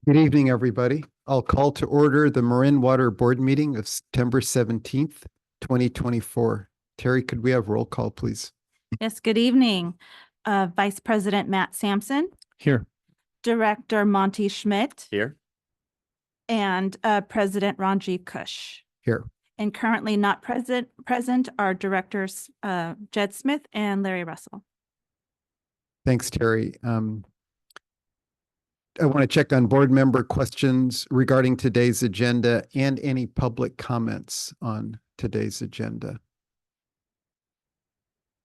Good evening, everybody. I'll call to order the Marin Water Board meeting of September 17th, 2024. Terry, could we have roll call, please? Yes, good evening. Vice President Matt Sampson, Here. Director Monty Schmidt, Here. and President Ranjiv Kush. Here. And currently not present are Directors Jed Smith and Larry Russell. Thanks, Terry. I want to check on board member questions regarding today's agenda and any public comments on today's agenda.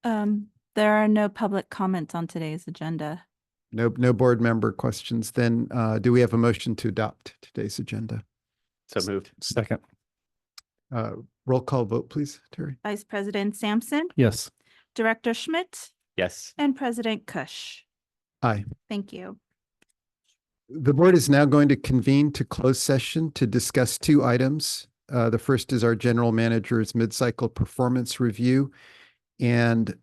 There are no public comments on today's agenda. No board member questions. Then do we have a motion to adopt today's agenda? So moved. Second. Roll call vote, please, Terry. Vice President Sampson, Yes. Director Schmidt, Yes. and President Kush. Aye. Thank you. The board is now going to convene to close session to discuss two items. The first is our general manager's mid-cycle performance review, and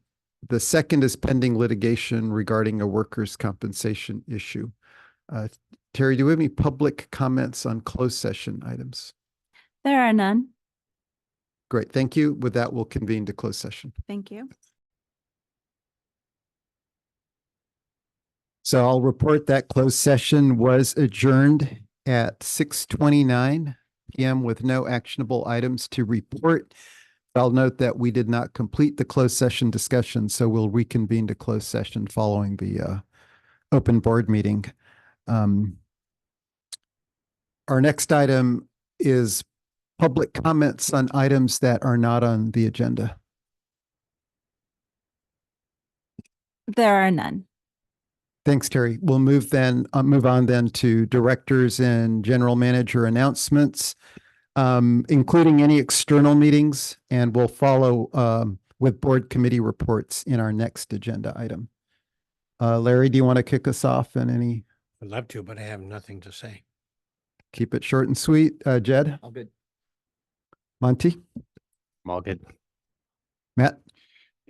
the second is pending litigation regarding a workers' compensation issue. Terry, do we have any public comments on closed session items? There are none. Great, thank you. With that, we'll convene to close session. Thank you. So I'll report that closed session was adjourned at 6:29 p.m. with no actionable items to report. I'll note that we did not complete the closed session discussion, so we'll reconvene to closed session following the open board meeting. Our next item is public comments on items that are not on the agenda. There are none. Thanks, Terry. We'll move on then to directors and general manager announcements, including any external meetings, and we'll follow with board committee reports in our next agenda item. Larry, do you want to kick us off in any? I'd love to, but I have nothing to say. Keep it short and sweet. Jed? All good. Monty? I'm all good. Matt?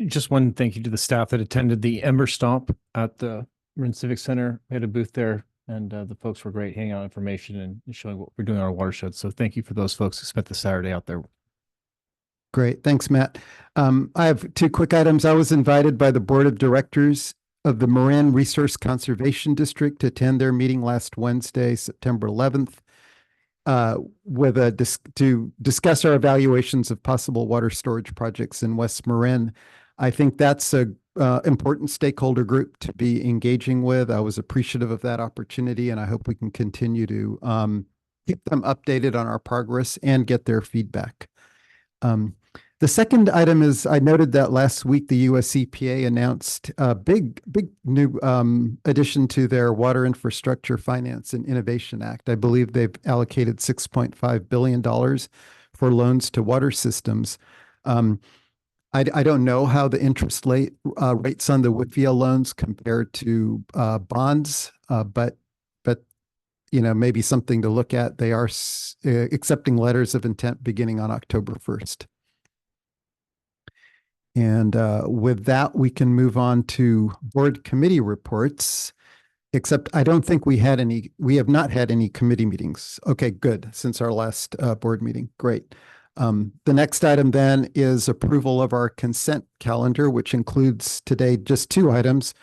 Just one thank you to the staff that attended the Ember Stomp at the Marin Civic Center. We had a booth there, and the folks were great, handing out information and showing what we're doing on our watershed. So thank you for those folks who spent the Saturday out there. Great. Thanks, Matt. I have two quick items. I was invited by the board of directors of the Marin Resource Conservation District to attend their meeting last Wednesday, September 11th, to discuss our evaluations of possible water storage projects in West Marin. I think that's a important stakeholder group to be engaging with. I was appreciative of that opportunity, and I hope we can continue to keep them updated on our progress and get their feedback. The second item is I noted that last week the US EPA announced a big new addition to their Water Infrastructure Finance and Innovation Act. I believe they've allocated $6.5 billion for loans to water systems. I don't know how the interest rates on the WIFIA loans compare to bonds, but maybe something to look at. They are accepting letters of intent beginning on October 1st. And with that, we can move on to board committee reports, except I don't think we have not had any committee meetings. Okay, good, since our last board meeting. Great. The next item then is approval of our consent calendar, which includes today just two items.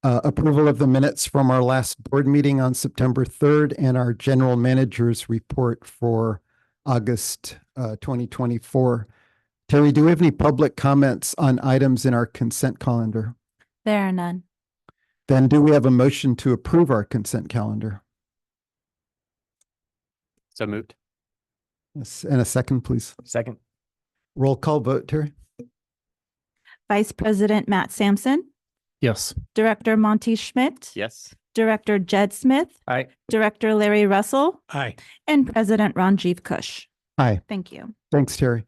Approval of the minutes from our last board meeting on September 3rd and our general manager's report for August 2024. Terry, do we have any public comments on items in our consent calendar? There are none. Then do we have a motion to approve our consent calendar? So moved. Yes, and a second, please. Second. Roll call vote, Terry. Vice President Matt Sampson, Yes. Director Monty Schmidt, Yes. Director Jed Smith, Aye. Director Larry Russell, Aye. and President Ranjiv Kush. Aye. Thank you. Thanks, Terry.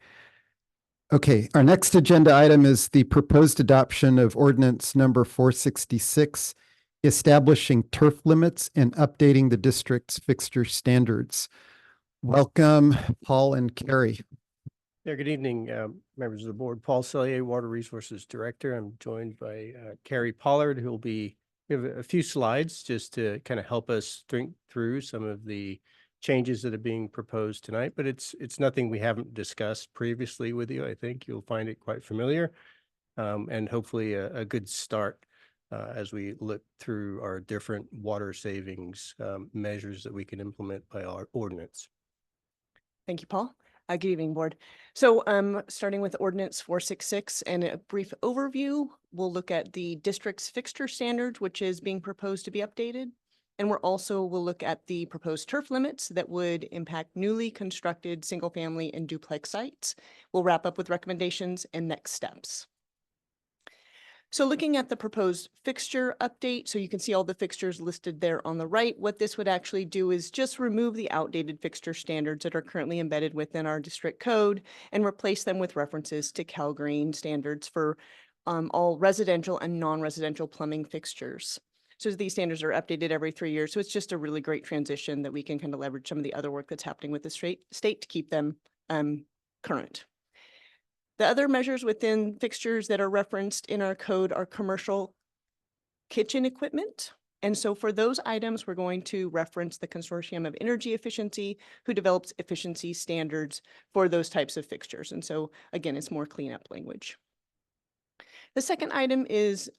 Okay, our next agenda item is the proposed adoption of ordinance number 466, establishing turf limits and updating the district's fixture standards. Welcome, Paul and Carrie. Yeah, good evening, members of the board. Paul Sellier, Water Resources Director. I'm joined by Carrie Pollard, who will be We have a few slides just to kind of help us think through some of the changes that are being proposed tonight, but it's nothing we haven't discussed previously with you. I think you'll find it quite familiar, and hopefully a good start as we look through our different water savings measures that we can implement by our ordinance. Thank you, Paul. Good evening, board. So starting with ordinance 466 and a brief overview, we'll look at the district's fixture standards, which is being proposed to be updated. And we'll look at the proposed turf limits that would impact newly constructed single family and duplex sites. We'll wrap up with recommendations and next steps. So looking at the proposed fixture update, so you can see all the fixtures listed there on the right. What this would actually do is just remove the outdated fixture standards that are currently embedded within our district code and replace them with references to CalGreen standards for all residential and non-residential plumbing fixtures. So these standards are updated every 3 years. So it's just a really great transition that we can kind of leverage some of the other work that's happening with the state to keep them current. The other measures within fixtures that are referenced in our code are commercial kitchen equipment. And so for those items, we're going to reference the Consortium of Energy Efficiency, who develops efficiency standards for those types of fixtures. And so again, it's more cleanup language. The second item is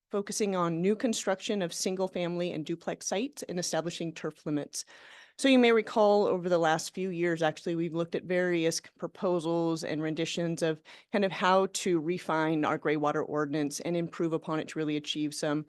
focusing on new construction of single family and duplex sites and establishing turf limits. So you may recall over the last few years, actually, we've looked at various proposals and renditions of kind of how to refine our gray water ordinance and improve upon it to really achieve some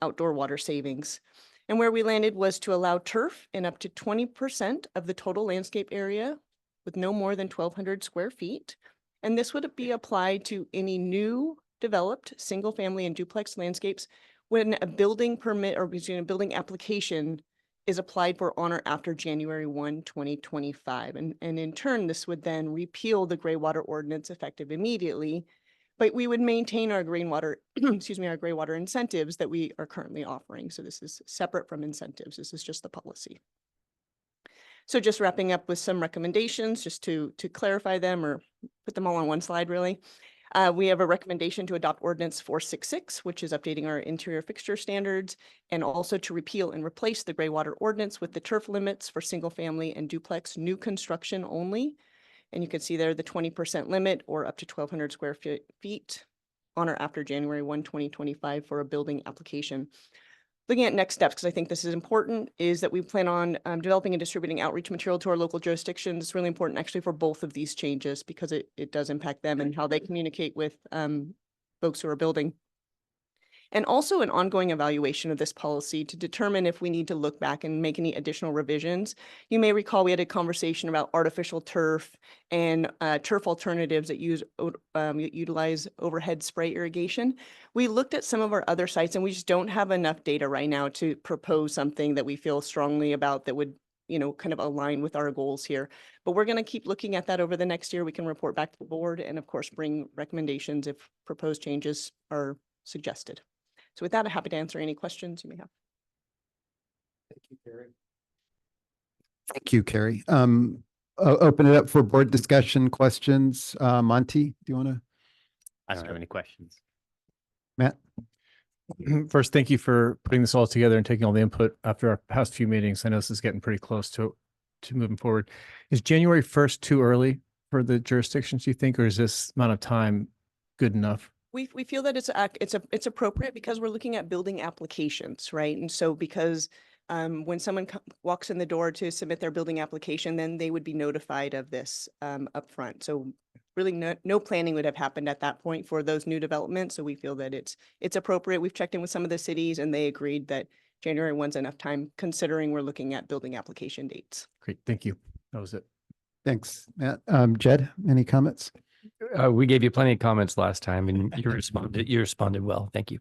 outdoor water savings. And where we landed was to allow turf in up to 20% of the total landscape area with no more than 1,200 square feet. And this would be applied to any new developed single family and duplex landscapes when a building permit or a building application is applied for on or after January 1, 2025. And in turn, this would then repeal the gray water ordinance effective immediately, but we would maintain our green water, our gray water incentives that we are currently offering. So this is separate from incentives. This is just the policy. So just wrapping up with some recommendations, just to clarify them or put them all on one slide, really. We have a recommendation to adopt ordinance 466, which is updating our interior fixture standards, and also to repeal and replace the gray water ordinance with the turf limits for single family and duplex new construction only. And you can see there the 20% limit or up to 1,200 square feet on or after January 1, 2025 for a building application. Looking at next steps, because I think this is important, is that we plan on developing and distributing outreach material to our local jurisdictions. It's really important actually for both of these changes because it does impact them and how they communicate with folks who are building. And also an ongoing evaluation of this policy to determine if we need to look back and make any additional revisions. You may recall we had a conversation about artificial turf and turf alternatives that utilize overhead spray irrigation. We looked at some of our other sites and we just don't have enough data right now to propose something that we feel strongly about that would, kind of align with our goals here. But we're going to keep looking at that over the next year. We can report back to the board and of course bring recommendations if proposed changes are suggested. So with that, I'm happy to answer any questions you may have. Thank you, Carrie. Thank you, Carrie. Open it up for board discussion, questions. Monty, do you want to? I don't have any questions. Matt? First, thank you for putting this all together and taking all the input after our past few meetings. I know this is getting pretty close to moving forward. Is January 1st too early for the jurisdictions, you think, or is this amount of time good enough? We feel that it's appropriate because we're looking at building applications, right? And so because when someone walks in the door to submit their building application, then they would be notified of this upfront. So really no planning would have happened at that point for those new developments. So we feel that it's appropriate. We've checked in with some of the cities and they agreed that January 1's enough time considering we're looking at building application dates. Great, thank you. That was it. Thanks, Matt. Jed, any comments? We gave you plenty of comments last time and you responded well. Thank you.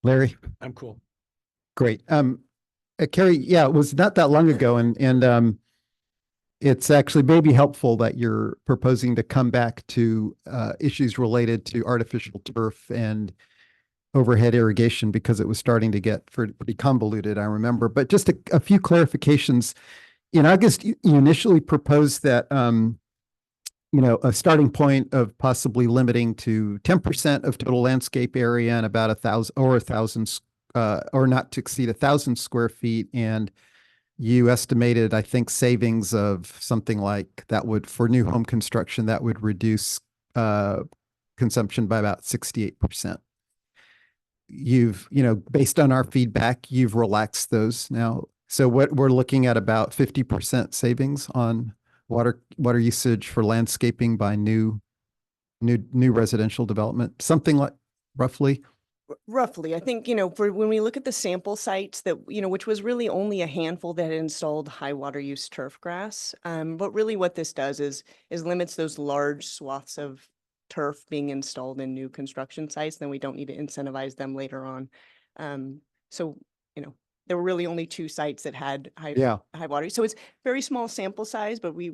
Larry? I'm cool. Great. Carrie, yeah, it was not that long ago and it's actually maybe helpful that you're proposing to come back to issues related to artificial turf and overhead irrigation because it was starting to get pretty convoluted, I remember. But just a few clarifications. In August, you initially proposed that a starting point of possibly limiting to 10% of total landscape area and about 1,000 or not to exceed 1,000 square feet. And you estimated, I think, savings of something like that would, for new home construction, that would reduce consumption by about 68%. You've, based on our feedback, you've relaxed those now. So what we're looking at about 50% savings on water usage for landscaping by new residential development, something like roughly. Roughly, I think, for when we look at the sample sites that, which was really only a handful that had installed high water use turf grass. But really what this does is limits those large swaths of turf being installed in new construction sites. Then we don't need to incentivize them later on. So, there were really only 2 sites that had high water. So it's very small sample size, but we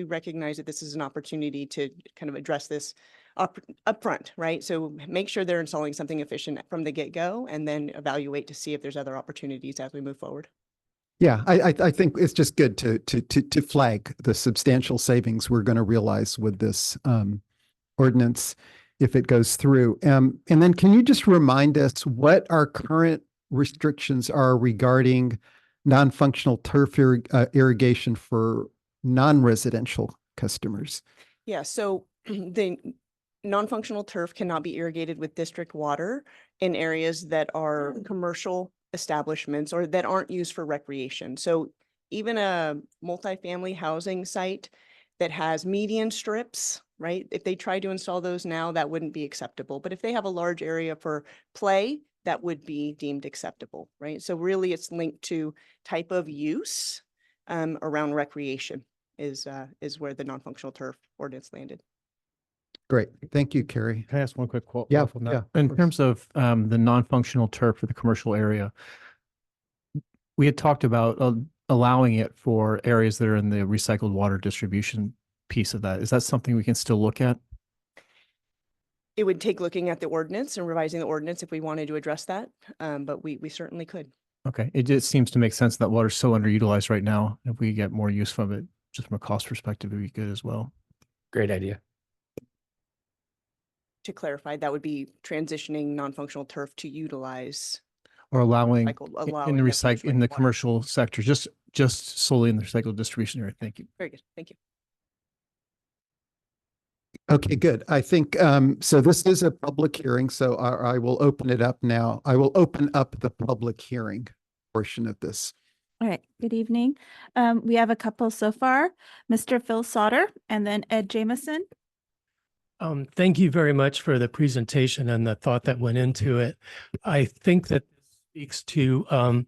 recognize that this is an opportunity to kind of address this upfront, right? So make sure they're installing something efficient from the get-go and then evaluate to see if there's other opportunities as we move forward. Yeah, I think it's just good to flag the substantial savings we're going to realize with this ordinance if it goes through. And then can you just remind us what our current restrictions are regarding non-functional turf irrigation for non-residential customers? Yeah, so the non-functional turf cannot be irrigated with district water in areas that are commercial establishments or that aren't used for recreation. So even a multifamily housing site that has median strips, right? If they try to install those now, that wouldn't be acceptable. But if they have a large area for play, that would be deemed acceptable, right? So really it's linked to type of use around recreation is where the non-functional turf ordinance landed. Great. Thank you, Carrie. Can I ask one quick quote? Yeah, on that? yeah, of In course. terms of the non-functional turf for the commercial area, we had talked about allowing it for areas that are in the recycled water distribution piece of that. Is that something we can still look at? It would take looking at the ordinance and revising the ordinance if we wanted to address that, but we certainly could. Okay. It just seems to make sense that water's so underutilized right now. If we get more use from it, just from a cost perspective, it'd be good as well. Great idea. To clarify, that would be transitioning non-functional turf to utilize. Or allowing Allowing in the recirculating water. commercial sector, just solely in the recycled distribution area. Thank you. Very good, thank you. Okay, good. I think, so this is a public hearing, so I will open it up now. I will open up the public hearing portion of this. All right, good evening. We have a couple so far, Mr. Phil Sauter and then Ed Jamison. Thank you very much for the presentation and the thought that went into it. I think that speaks to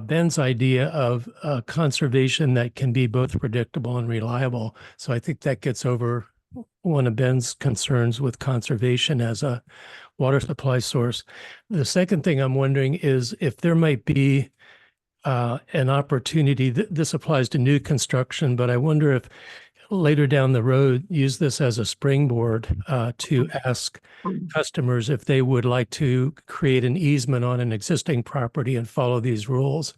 Ben's idea of conservation that can be both predictable and reliable. So I think that gets over one of Ben's concerns with conservation as a water supply source. The second thing I'm wondering is if there might be an opportunity, this applies to new construction, but I wonder if later down the road, use this as a springboard to ask customers if they would like to create an easement on an existing property and follow these rules,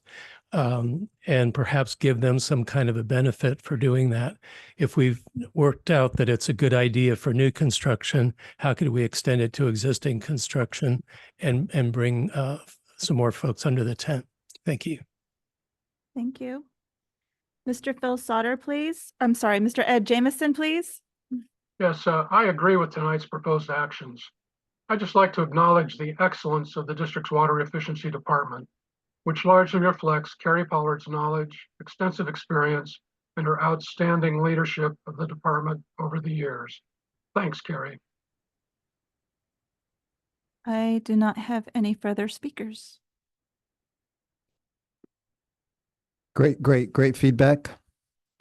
and perhaps give them some kind of a benefit for doing that. If we've worked out that it's a good idea for new construction, how could we extend it to existing construction and bring some more folks under the tent? Thank you. Thank you. Mr. Phil Sauter, please. I'm sorry, Mr. Ed Jamison, please. Yes, I agree with tonight's proposed actions. I'd just like to acknowledge the excellence of the district's water efficiency department, which largely reflects Carrie Pollard's knowledge, extensive experience, and her outstanding leadership of the department over the years. Thanks, Carrie. I do not have any further speakers. Great feedback,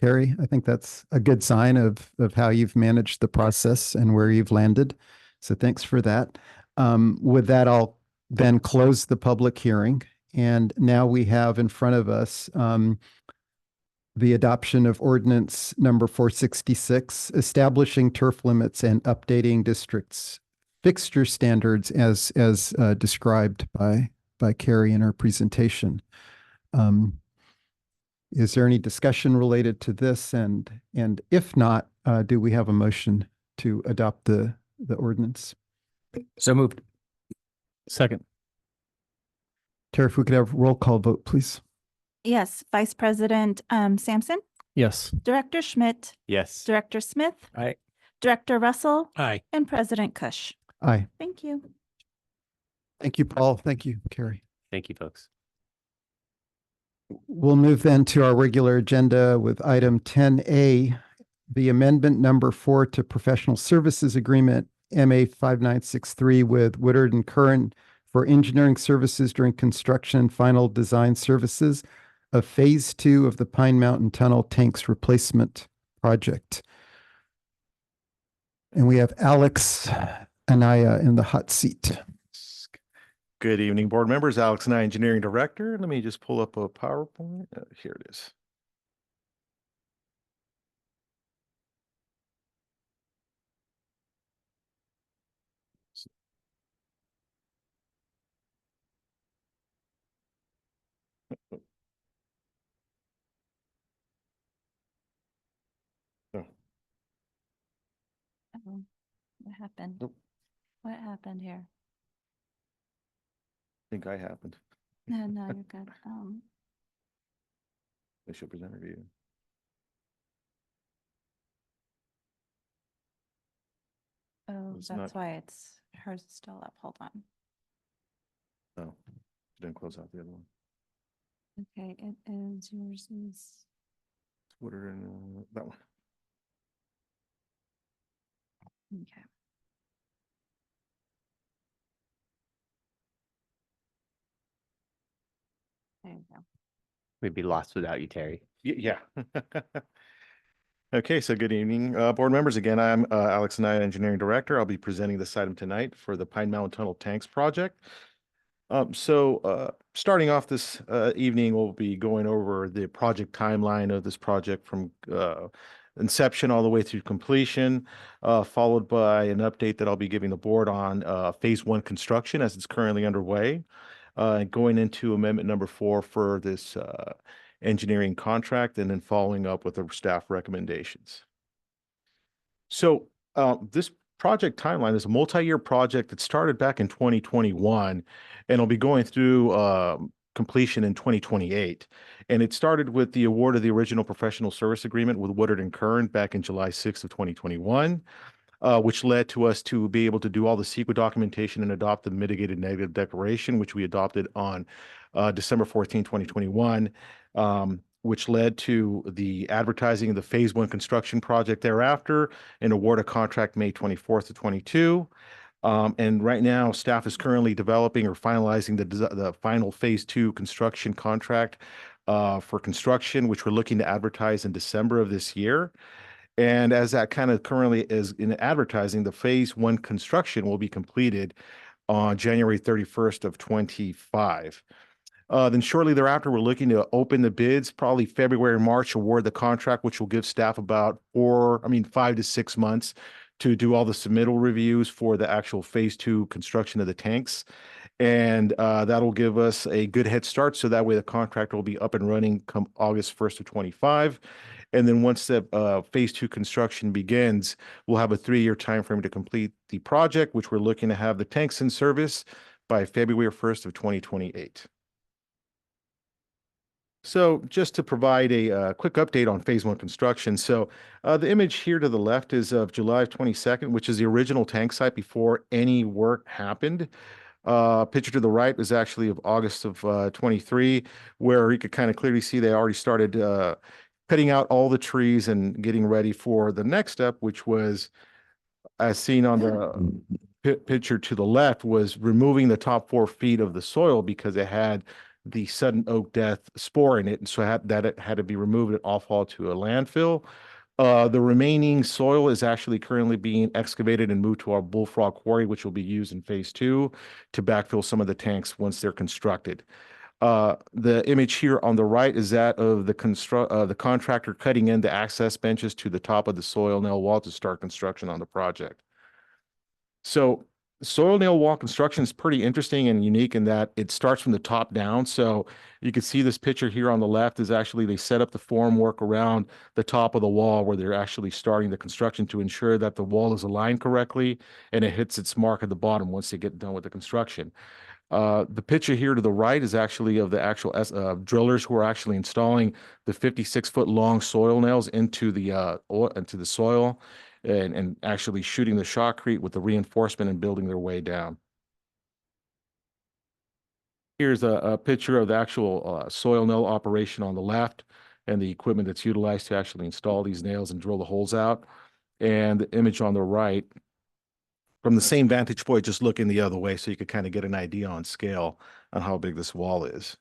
Carrie. I think that's a good sign of how you've managed the process and where you've landed. So thanks for that. With that, I'll then close the public hearing. And now we have in front of us the adoption of ordinance number 466, establishing turf limits and updating districts' fixture standards as described by Carrie in her presentation. Is there any discussion related to this? And if not, Do we have a motion to adopt the ordinance? So moved. Second. Tara, if we could have roll call vote, please. Yes, Vice President Sampson, Yes. Director Schmidt, Yes. Director Smith, Aye. Director Russell, Aye. and President Kush. Aye. Thank you. Thank you, Paul. Thank you, Carrie. Thank you, folks. We'll move then to our regular agenda with item 10A, the amendment number 4 to professional services agreement MA 5963 with Woodard and Curran for engineering services during construction and final design services of phase 2 of the Pine Mountain Tunnel tanks replacement project. And we have Alex Anaya in the hot seat. Good evening, board members. Alex and I, Engineering Director. Let me just pull up a PowerPoint. Here it is. Oh, What happened? Nope. What happened here? I think I happened. No, you're good. They should present review. Oh, It's that's not- why it's hers is still up. Hold on. Oh, didn't close out the other one. Okay, it is yours is. What are that one? Okay. There you go. We'd be lost without you, Terry. Yeah. Okay, so good evening, board members. Again, I'm Alex Anaya, Engineering Director. I'll be presenting this item tonight for the Pine Mountain Tunnel Tanks project. Starting off this evening, we'll be going over the project timeline of this project from inception all the way through completion, followed by an update that I'll be giving the board on phase 1 construction as it's currently underway, and going into amendment number 4 for this engineering contract, and then following up with the staff recommendations. So this project timeline is a multi-year project that started back in 2021 and will be going through completion in 2028. And it started with the award of the original professional service agreement with Woodard and Curran back in July 6th of 2021, which led to us to be able to do all the CEQA documentation and adopt the mitigated negative declaration, which we adopted on December 14, 2021. Which led to the advertising of the phase 1 construction project thereafter and award a contract May 24th of 22. And right now staff is currently developing or finalizing the final phase 2 construction contract for construction, which we're looking to advertise in December of this year. And as that kind of currently is in advertising, the phase 1 construction will be completed on January 31st of 25. Then shortly thereafter, we're looking to open the bids, probably February, March, award the contract, which will give staff about 5 to 6 months to do all the submittal reviews for the actual phase 2 construction of the tanks. And that'll give us a good head start. So that way the contract will be up and running come August 1st of 25. And then once the phase 2 construction begins, we'll have a 3-year timeframe to complete the project, which we're looking to have the tanks in service by February 1st of 2028. So just to provide a quick update on phase 1 construction. So the image here to the left is of July 22nd, which is the original tank site before any work happened. Picture to the right is actually of August of 23, where you could kind of clearly see they already started cutting out all the trees and getting ready for the next step, which was, as seen on the picture to the left, was removing the top 4 feet of the soil because it had the sudden oak death spore in it, and so it had to be removed and offhauled to a landfill. The remaining soil is actually currently being excavated and moved to our Bullfrog quarry, which will be used in phase 2 to backfill some of the tanks once they're constructed. The image here on the right is that of the contractor cutting in the access benches to the top of the soil nail wall to start construction on the project. So soil nail wall construction is pretty interesting and unique in that it starts from the top down. So you can see this picture here on the left is actually they set up the formwork around the top of the wall where they're actually starting the construction to ensure that the wall is aligned correctly and it hits its mark at the bottom once they get done with the construction. The picture here to the right is actually of the actual drillers who are actually installing the 56-foot long soil nails into the soil and actually shooting the shotcrete with the reinforcement and building their way down. Here's a picture of the actual soil nail operation on the left and the equipment that's utilized to actually install these nails and drill the holes out. And the image on the right from the same vantage point, just looking the other way so you could kind of get an idea on scale on how big this wall is.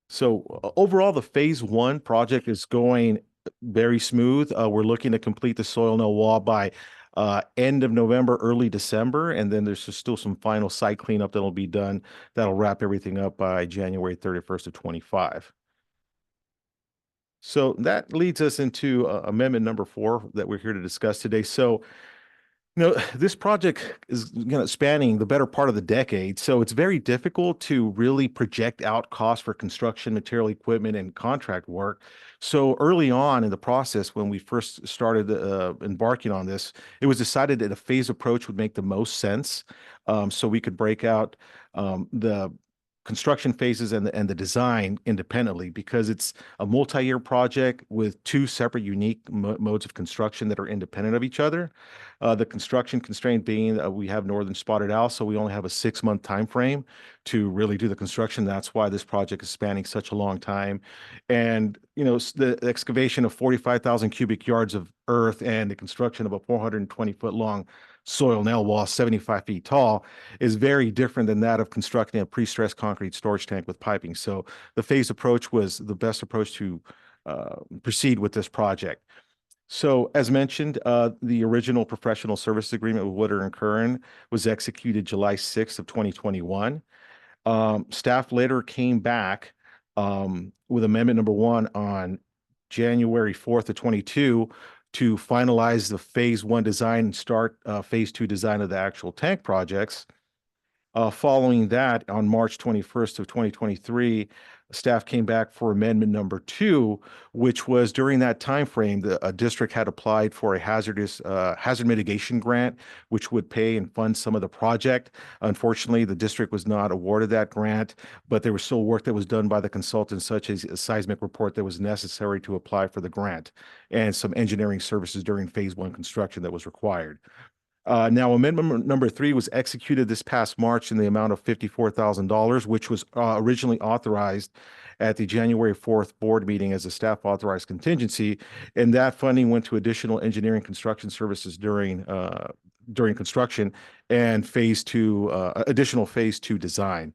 So overall, the phase 1 project is going very smooth. We're looking to complete the soil nail wall by end of November, early December, and then there's just still some final site cleanup that'll be done. That'll wrap everything up by January 31st of 25. So that leads us into amendment number 4 that we're here to discuss today. So this project is spanning the better part of the decade, so it's very difficult to really project out costs for construction, material, equipment, and contract work. So early on in the process, when we first started embarking on this, it was decided that a phased approach would make the most sense, so we could break out the construction phases and the design independently, because it's a multi-year project with 2 separate unique modes of construction that are independent of each other. The construction constraint being that we have northern spotted owl, so we only have a 6-month time frame to really do the construction. That's why this project is spanning such a long time. And the excavation of 45,000 cubic yards of earth and the construction of a 420-foot long soil nail wall 75 feet tall is very different than that of constructing a pre-stressed concrete storage tank with piping. So the phased approach was the best approach to proceed with this project. So as mentioned, the original professional service agreement with Woodard & Curran was executed July 6th of 2021. Staff later came back with amendment number 1 on January 4th of 22 to finalize the phase 1 design and start phase 2 design of the actual tank projects. Following that, on March 21st of 2023, staff came back for amendment number 2, which was during that time frame, the district had applied for a hazard mitigation grant, which would pay and fund some of the project. Unfortunately, the district was not awarded that grant, but there was still work that was done by the consultants, such as a seismic report that was necessary to apply for the grant, and some engineering services during phase 1 construction that was required. Now, amendment number 3 was executed this past March in the amount of $54,000, which was originally authorized at the January 4th board meeting as a staff authorized contingency, and that funding went to additional engineering construction services during construction and additional phase 2 design,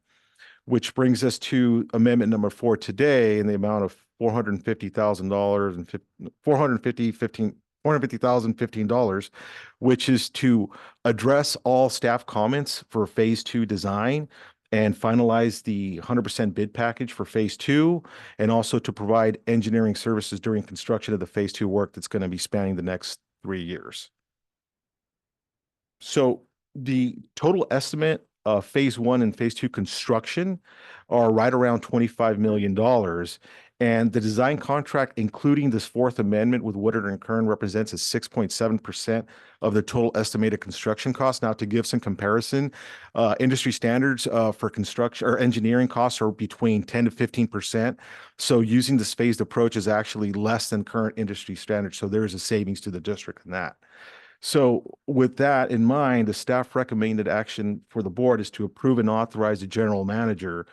which brings us to amendment number 4 today in the amount of $450,015, which is to address all staff comments for phase 2 design and finalize the 100% bid package for phase 2, and also to provide engineering services during construction of the phase 2 work that's going to be spanning the next 3 years. So the total estimate of phase 1 and phase 2 construction are right around $25 million. And the design contract, including this 4th amendment with Woodard & Curran, represents a 6.7% of the total estimated construction cost. Now, to give some comparison, industry standards for construction or engineering costs are between 10 to 15%. So using this phased approach is actually less than current industry standards. So there is a savings to the district in that. So with that in mind, the staff recommended action for the board is to approve and authorize the general manager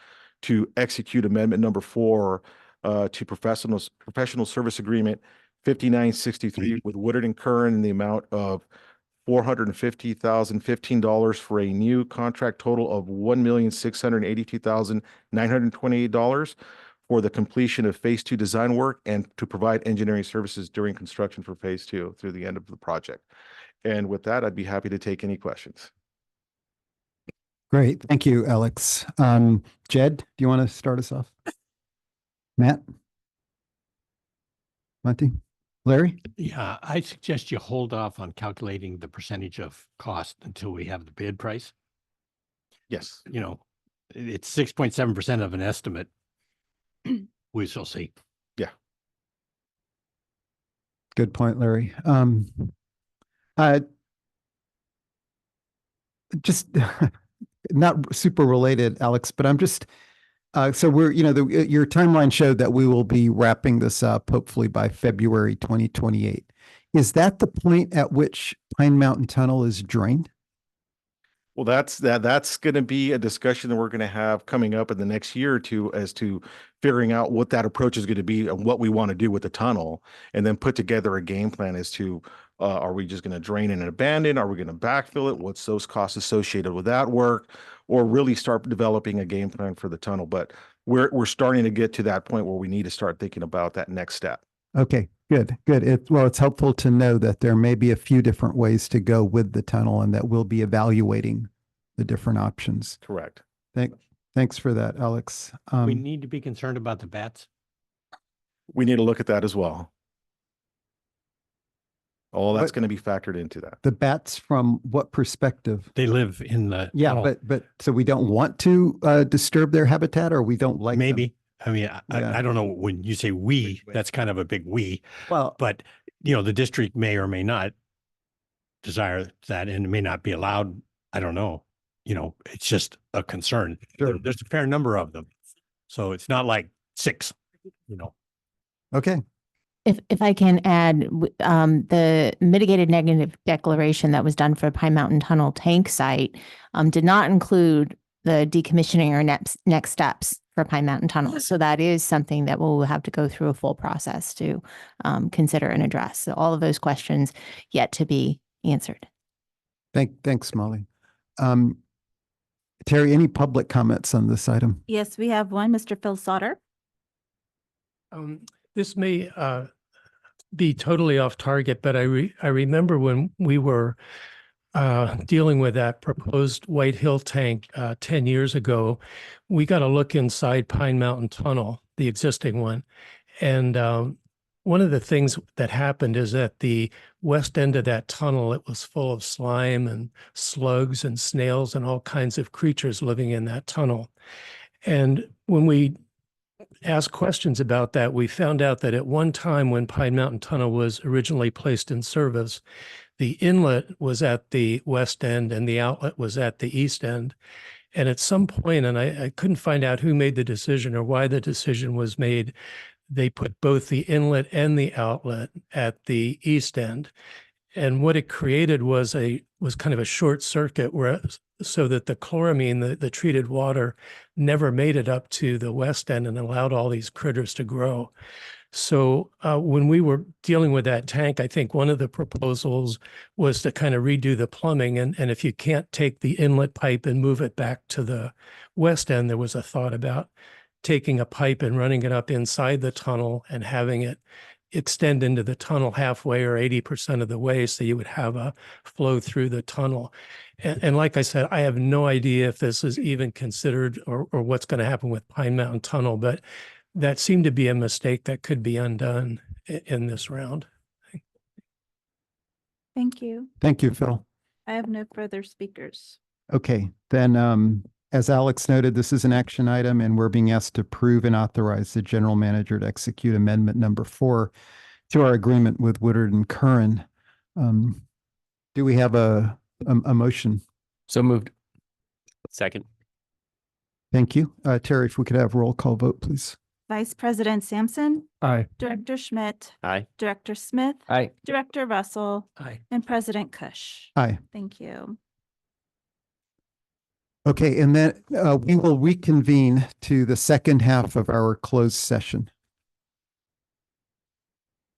to execute amendment number 4 to professional service agreement 5963 with Woodard & Curran in the amount of $450,015 for a new contract total of $1,682,928 for the completion of phase 2 design work and to provide engineering services during construction for phase 2 through the end of the project. And with that, I'd be happy to take any questions. Great. Thank you, Alex. Jed, do you want to start us off? Matt? Monty? Larry? Yeah, I suggest you hold off on calculating the percentage of cost until we have the bid price. Yes. You know, it's 6.7% of an estimate. We shall see. Good point, Larry. Just not super related, Alex, but I'm just, so we're, your timeline showed that we will be wrapping this up hopefully by February 2028. Is that the point at which Pine Mountain Tunnel is drained? Well, that's going to be a discussion that we're going to have coming up in the next year or two as to figuring out what that approach is going to be and what we want to do with the tunnel, and then put together a game plan as to are we just going to drain and abandon? Are we going to backfill it? What's those costs associated with that work? Or really start developing a game plan for the tunnel. But we're starting to get to that point where we need to start thinking about that next step. Okay, good. It's helpful to know that there may be a few different ways to go with the tunnel and that we'll be evaluating the different options. Correct. Thanks for that, Alex. We need to be concerned about the bats. We need to look at that as well. All that's But- going to be factored into that. The bats from what perspective? They live in the. Yeah, tunnel. but so we don't want to disturb their habitat, or we don't like them? Maybe. I mean, Yeah. I don't know, when you say we, that's kind of a big we, Well, but the district may or may not desire that, and it may not be allowed. I don't know. It's just a concern. Sure. There's a fair number of them. So it's not like 6, okay. If I can add, the mitigated negative declaration that was done for Pine Mountain Tunnel tank site did not include the decommissioning or next steps for Pine Mountain Tunnel. So that is something that we'll have to go through a full process to consider and address. So all of those questions yet to be answered. Thanks, Molly. Terry, any public comments on this item? Yes, we have one, Mr. Phil Sauter. This may be totally off target, but I remember when we were dealing with that proposed White Hill tank 10 years ago, we got a look inside Pine Mountain Tunnel, the existing one. And one of the things that happened is that the west end of that tunnel, it was full of slime and slugs and snails and all kinds of creatures living in that tunnel. And when we asked questions about that, we found out that at one time when Pine Mountain Tunnel was originally placed in service, the inlet was at the west end and the outlet was at the east end. And at some point, and I couldn't find out who made the decision or why the decision was made, they put both the inlet and the outlet at the east end. And what it created was kind of a short circuit so that the chloramine, the treated water, never made it up to the west end and allowed all these critters to grow. So when we were dealing with that tank, I think one of the proposals was to kind of redo the plumbing. And if you can't take the inlet pipe and move it back to the west end, there was a thought about taking a pipe and running it up inside the tunnel and having it extend into the tunnel halfway or 80% of the way, so you would have a flow through the tunnel. And like I said, I have no idea if this is even considered or what's going to happen with Pine Mountain Tunnel, but that seemed to be a mistake that could be undone in this round. Thank you. Thank you, Phil. I have no further speakers. Okay, then as Alex noted, this is an action item and we're being asked to approve and authorize the general manager to execute amendment number 4 to our agreement with Woodard and Curran. Do we have a motion? So moved. Second. Thank you. Terry, if we could have roll call vote, please. Vice President Sampson, Aye. Director Schmidt, Aye. Director Smith, Aye. Director Russell, Aye. and President Kush. Aye. Thank you. Okay, and then we will reconvene to the second half of our closed session.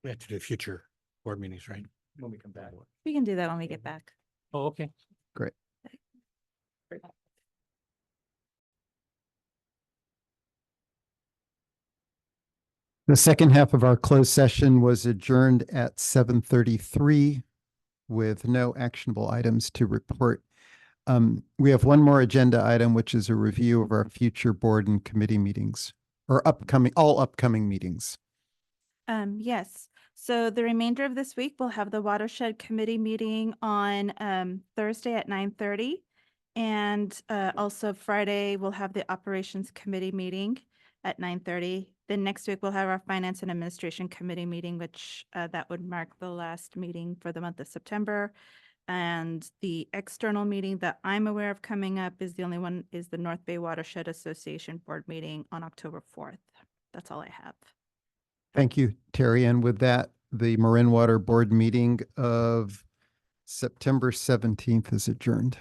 We have to do future board meetings, right? When we come back. We can do that when we get back. Oh, okay. Great. The second half of our closed session was adjourned at 7:33 with no actionable items to report. We have one more agenda item, which is a review of our future board and committee meetings or all upcoming meetings. Yes. So the remainder of this week, we'll have the Watershed Committee meeting on Thursday at 9:30. And also Friday, we'll have the Operations Committee meeting at 9:30. Then next week, we'll have our Finance and Administration Committee meeting, which that would mark the last meeting for the month of September. And the external meeting that I'm aware of coming up is the North Bay Watershed Association Board meeting on October 4th. That's all I have. Thank you, Terry. And with that, the Marin Water Board meeting of September 17th is adjourned.